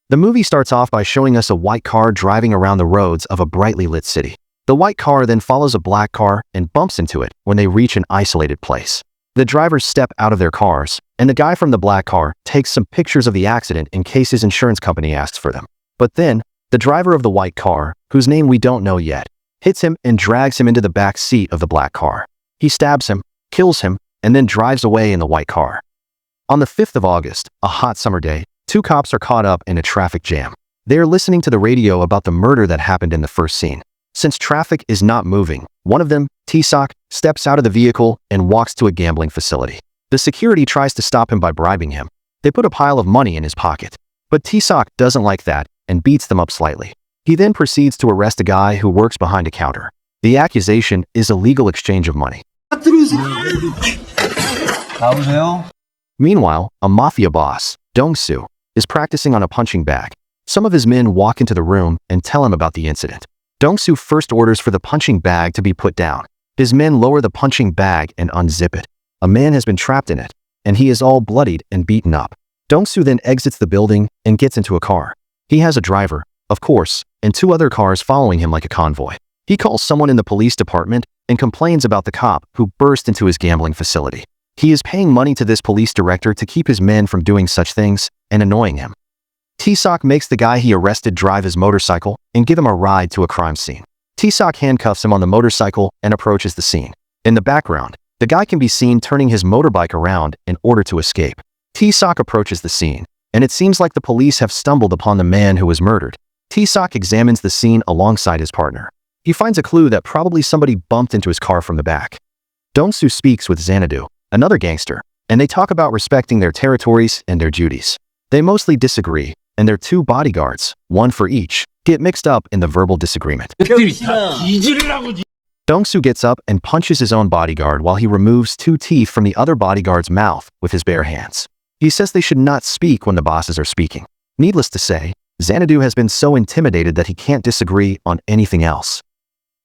The movie starts off by showing us a white car driving around the roads of a brightly lit city. The white car then follows a black car and bumps into it when they reach an isolated place. The drivers step out of their cars, and the guy from the black car takes some pictures of the accident in case his insurance company asks for them. But then, the driver of the white car, whose name we don't know yet, hits him and drags him into the back seat of the black car. He stabs him, kills him, and then drives away in the white car. On the 5th of August, a hot summer day, two cops are caught up in a traffic jam. They are listening to the radio about the murder that happened in the first scene. Since traffic is not moving, one of them, Tae-suk, steps out of the vehicle and walks to a gambling facility. The security tries to stop him by bribing him. They put a pile of money in his pocket. But Tae-suk doesn't like that and beats them up slightly. He then proceeds to arrest a guy who works behind a counter. The accusation is illegal exchange of money. Meanwhile, a mafia boss, Dong-soo, is practicing on a punching bag. Some of his men walk into the room and tell him about the incident. Dong-soo first orders for the punching bag to be put down. His men lower the punching bag and unzip it. A man has been trapped in it, and he is all bloodied and beaten up. Dong-soo then exits the building and gets into a car. He has a driver, of course, and two other cars following him like a convoy. He calls someone in the police department and complains about the cop who burst into his gambling facility. He is paying money to this police director to keep his men from doing such things and annoying him. Tae-suk makes the guy he arrested drive his motorcycle and give him a ride to a crime scene. Tae-suk handcuffs him on the motorcycle and approaches the scene. In the background, the guy can be seen turning his motorbike around in order to escape. Tae-suk approaches the scene, and it seems like the police have stumbled upon the man who was murdered. Tae-suk examines the scene alongside his partner. He finds a clue that probably somebody bumped into his car from the back. Dong-soo speaks with Sang-do, another gangster, and they talk about respecting their territories and their duties. They mostly disagree, and their two bodyguards, one for each, get mixed up in the verbal disagreement. Dong-soo gets up and punches his own bodyguard while he removes two teeth from the other bodyguard's mouth with his bare hands. He says they should not speak when the bosses are speaking. Needless to say, Sang-do has been so intimidated that he can't disagree on anything else.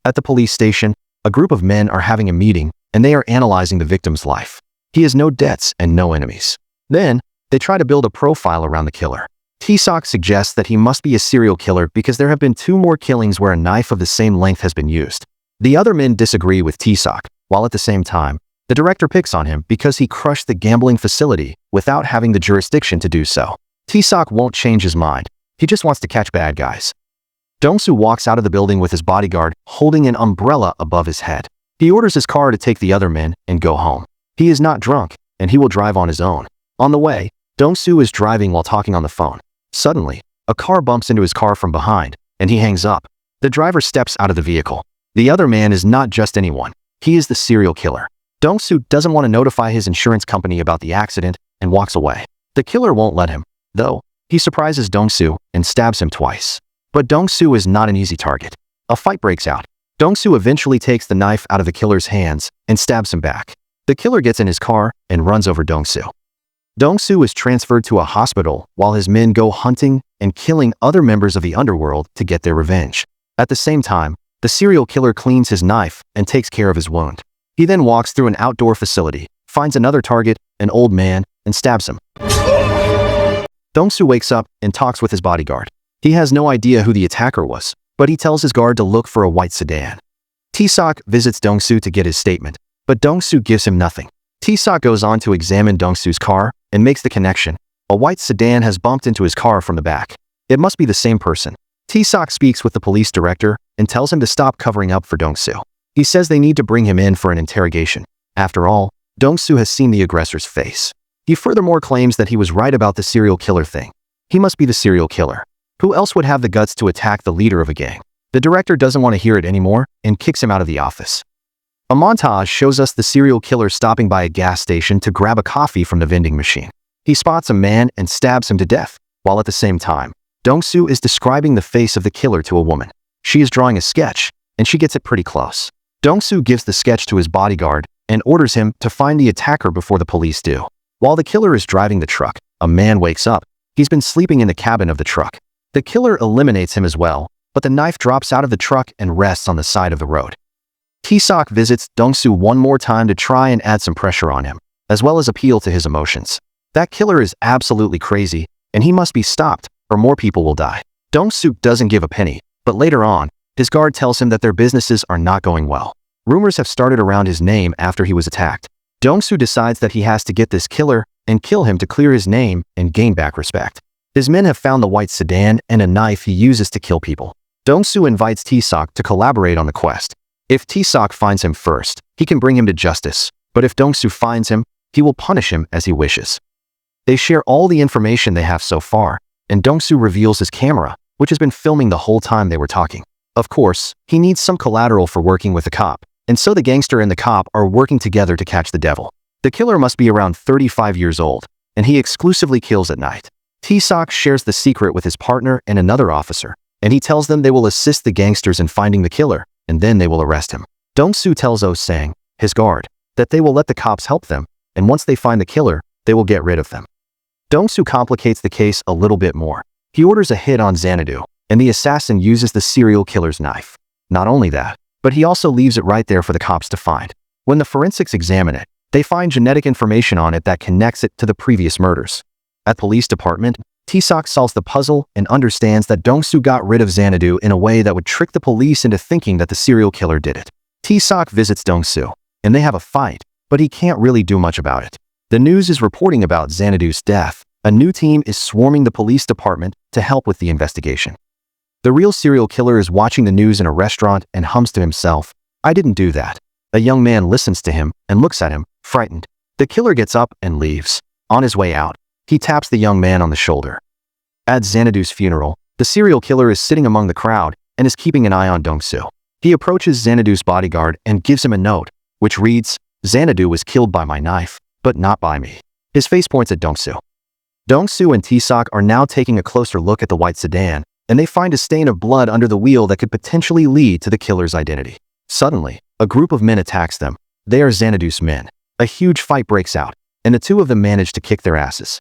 At the police station, a group of men are having a meeting, and they are analyzing the victim's life. He has no debts and no enemies. Then, they try to build a profile around the killer. Tae-suk suggests that he must be a serial killer because there have been two more killings where a knife of the same length has been used. The other men disagree with Tae-suk, while at the same time, the director picks on him because he crushed the gambling facility without having the jurisdiction to do so. Tae-suk won't change his mind. He just wants to catch bad guys. Dong-soo walks out of the building with his bodyguard holding an umbrella above his head. He orders his car to take the other men and go home. He is not drunk, and he will drive on his own. On the way, Dong-soo is driving while talking on the phone. Suddenly, a car bumps into his car from behind, and he hangs up. The driver steps out of the vehicle. The other man is not just anyone. He is the serial killer. Dong-soo doesn't want to notify his insurance company about the accident and walks away. The killer won't let him, though. He surprises Dong-soo and stabs him twice. But Dong-soo is not an easy target. A fight breaks out. Dong-soo eventually takes the knife out of the killer's hands and stabs him back. The killer gets in his car and runs over Dong-soo. Dong-soo is transferred to a hospital while his men go hunting and killing other members of the underworld to get their revenge. At the same time, the serial killer cleans his knife and takes care of his wound. He then walks through an outdoor facility, finds another target, an old man, and stabs him. Dong-soo wakes up and talks with his bodyguard. He has no idea who the attacker was, but he tells his guard to look for a white sedan. Tae-suk visits Dong-soo to get his statement, but Dong-soo gives him nothing. Tae-suk goes on to examine Dong-soo's car and makes the connection. A white sedan has bumped into his car from the back. It must be the same person. Tae-suk speaks with the police director and tells him to stop covering up for Dong-soo. He says they need to bring him in for an interrogation. After all, Dong-soo has seen the aggressor's face. He furthermore claims that he was right about the serial killer thing. He must be the serial killer. Who else would have the guts to attack the leader of a gang? The director doesn't want to hear it anymore and kicks him out of the office. A montage shows us the serial killer stopping by a gas station to grab a coffee from the vending machine. He spots a man and stabs him to death, while at the same time, Dong-soo is describing the face of the killer to a woman. She is drawing a sketch, and she gets it pretty close. Dong-soo gives the sketch to his bodyguard and orders him to find the attacker before the police do. While the killer is driving the truck, a man wakes up. He's been sleeping in the cabin of the truck. The killer eliminates him as well, but the knife drops out of the truck and rests on the side of the road. Tae-suk visits Dong-soo one more time to try and add some pressure on him, as well as appeal to his emotions. That killer is absolutely crazy, and he must be stopped, or more people will die. Dong-soo doesn't give a penny, but later on, his guard tells him that their businesses are not going well. Rumors have started around his name after he was attacked. Dong-soo decides that he has to get this killer and kill him to clear his name and gain back respect. His men have found the white sedan and a knife he uses to kill people. Dong-soo invites Tae-suk to collaborate on the quest. If Tae-suk finds him first, he can bring him to justice, but if Dong-soo finds him, he will punish him as he wishes. They share all the information they have so far, and Dong-soo reveals his camera, which has been filming the whole time they were talking. Of course, he needs some collateral for working with the cop, and so the gangster and the cop are working together to catch the devil. The killer must be around 35 years old, and he exclusively kills at night. Tae-suk shares the secret with his partner and another officer, and he tells them they will assist the gangsters in finding the killer, and then they will arrest him. Dong-soo tells Eun-saem, his guard, that they will let the cops help them, and once they find the killer, they will get rid of them. Dong-soo complicates the case a little bit more. He orders a hit on Xanadu, and the assassin uses the serial killer's knife. Not only that, but he also leaves it right there for the cops to find. When the forensics examine it, they find genetic information on it that connects it to the previous murders. At police department, Tae-suk solves the puzzle and understands that Dong-soo got rid of Xanadu in a way that would trick the police into thinking that the serial killer did it. Tae-suk visits Dong-soo, and they have a fight, but he can't really do much about it. The news is reporting about Xanadu's death. A new team is swarming the police department to help with the investigation. The real serial killer is watching the news in a restaurant and hums to himself, "I didn't do that." A young man listens to him and looks at him, frightened. The killer gets up and leaves. On his way out, he taps the young man on the shoulder. At Xanadu's funeral, the serial killer is sitting among the crowd and is keeping an eye on Dong-soo. He approaches Xanadu's bodyguard and gives him a note, which reads, "Xanadu was killed by my knife, but not by me." His face points at Dong-soo. Dong-soo and Tae-suk are now taking a closer look at the white sedan, and they find a stain of blood under the wheel that could potentially lead to the killer's identity. Suddenly, a group of men attacks them. They are Xanadu's men. A huge fight breaks out, and the two of them manage to kick their asses.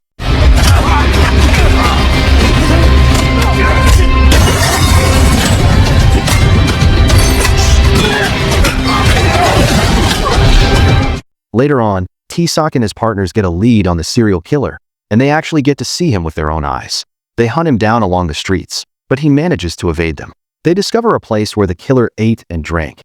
Later on, Tae-suk and his partners get a lead on the serial killer, and they actually get to see him with their own eyes. They hunt him down along the streets, but he manages to evade them. They discover a place where the killer ate and drank.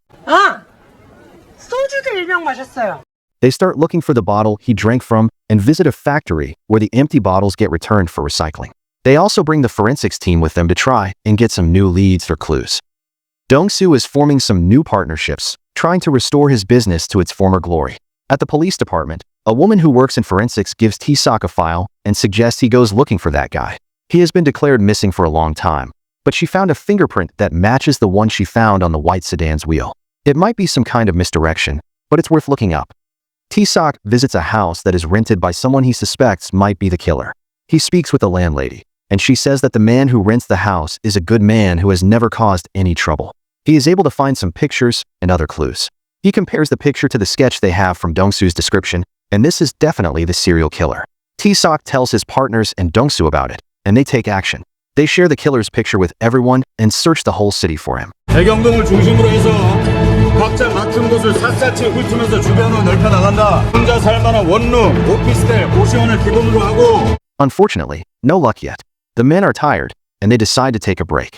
소주도 일병 마셨어요. They start looking for the bottle he drank from and visit a factory where the empty bottles get returned for recycling. They also bring the forensics team with them to try and get some new leads or clues. Dong-soo is forming some new partnerships, trying to restore his business to its former glory. At the police department, a woman who works in forensics gives Tae-suk a file and suggests he goes looking for that guy. He has been declared missing for a long time, but she found a fingerprint that matches the one she found on the white sedan's wheel. It might be some kind of misdirection, but it's worth looking up. Tae-suk visits a house that is rented by someone he suspects might be the killer. He speaks with the landlady, and she says that the man who rents the house is a good man who has never caused any trouble. He is able to find some pictures and other clues. He compares the picture to the sketch they have from Dong-soo's description, and this is definitely the serial killer. Tae-suk tells his partners and Dong-soo about it, and they take action. They share the killer's picture with everyone and search the whole city for him. 대경동을 중심으로 해서 각자 맡은 곳을 샅샅이 훑으면서 주변으로 넓혀 나간다. 혼자 살 만한 원룸, 오피스텔, 고시원을 기본으로 하고. Unfortunately, no luck yet. The men are tired, and they decide to take a break.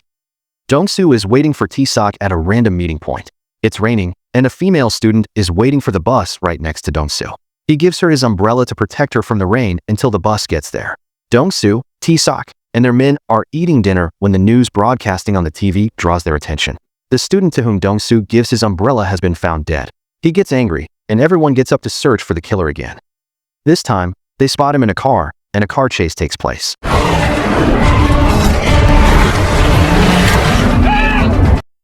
Dong-soo is waiting for Tae-suk at a random meeting point. It's raining, and a female student is waiting for the bus right next to Dong-soo. He gives her his umbrella to protect her from the rain until the bus gets there. Dong-soo, Tae-suk, and their men are eating dinner when the news broadcasting on the TV draws their attention. The student to whom Dong-soo gives his umbrella has been found dead. He gets angry, and everyone gets up to search for the killer again. This time, they spot him in a car, and a car chase takes place.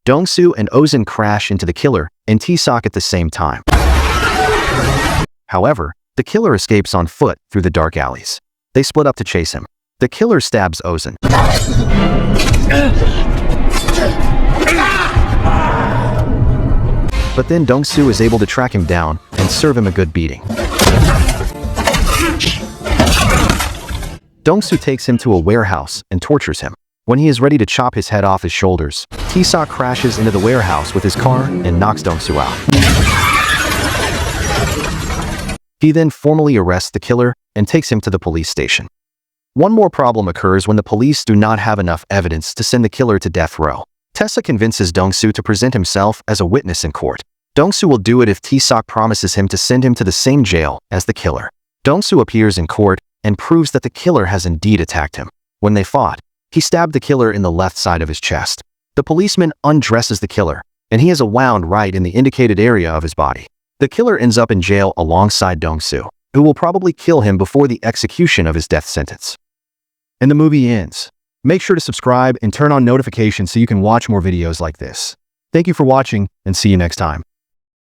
Dong-soo and Eun-saem crash into the killer and Tae-suk at the same time. However, the killer escapes on foot through the dark alleys. They split up to chase him. The killer stabs Eun-saem. But then Dong-soo is able to track him down and serve him a good beating. Dong-soo takes him to a warehouse and tortures him. When he is ready to chop his head off his shoulders, Tae-suk crashes into the warehouse with his car and knocks Dong-soo out. He then formally arrests the killer and takes him to the police station. One more problem occurs when the police do not have enough evidence to send the killer to death row. Tessa convinces Dong-soo to present himself as a witness in court. Dong-soo will do it if Tae-suk promises him to send him to the same jail as the killer. Dong-soo appears in court and proves that the killer has indeed attacked him. When they fought, he stabbed the killer in the left side of his chest. The policeman undresses the killer, and he has a wound right in the indicated area of his body. The killer ends up in jail alongside Dong-soo, who will probably kill him before the execution of his death sentence. And the movie ends. Make sure to subscribe and turn on notifications so you can watch more videos like this. Thank you for watching, and see you next time.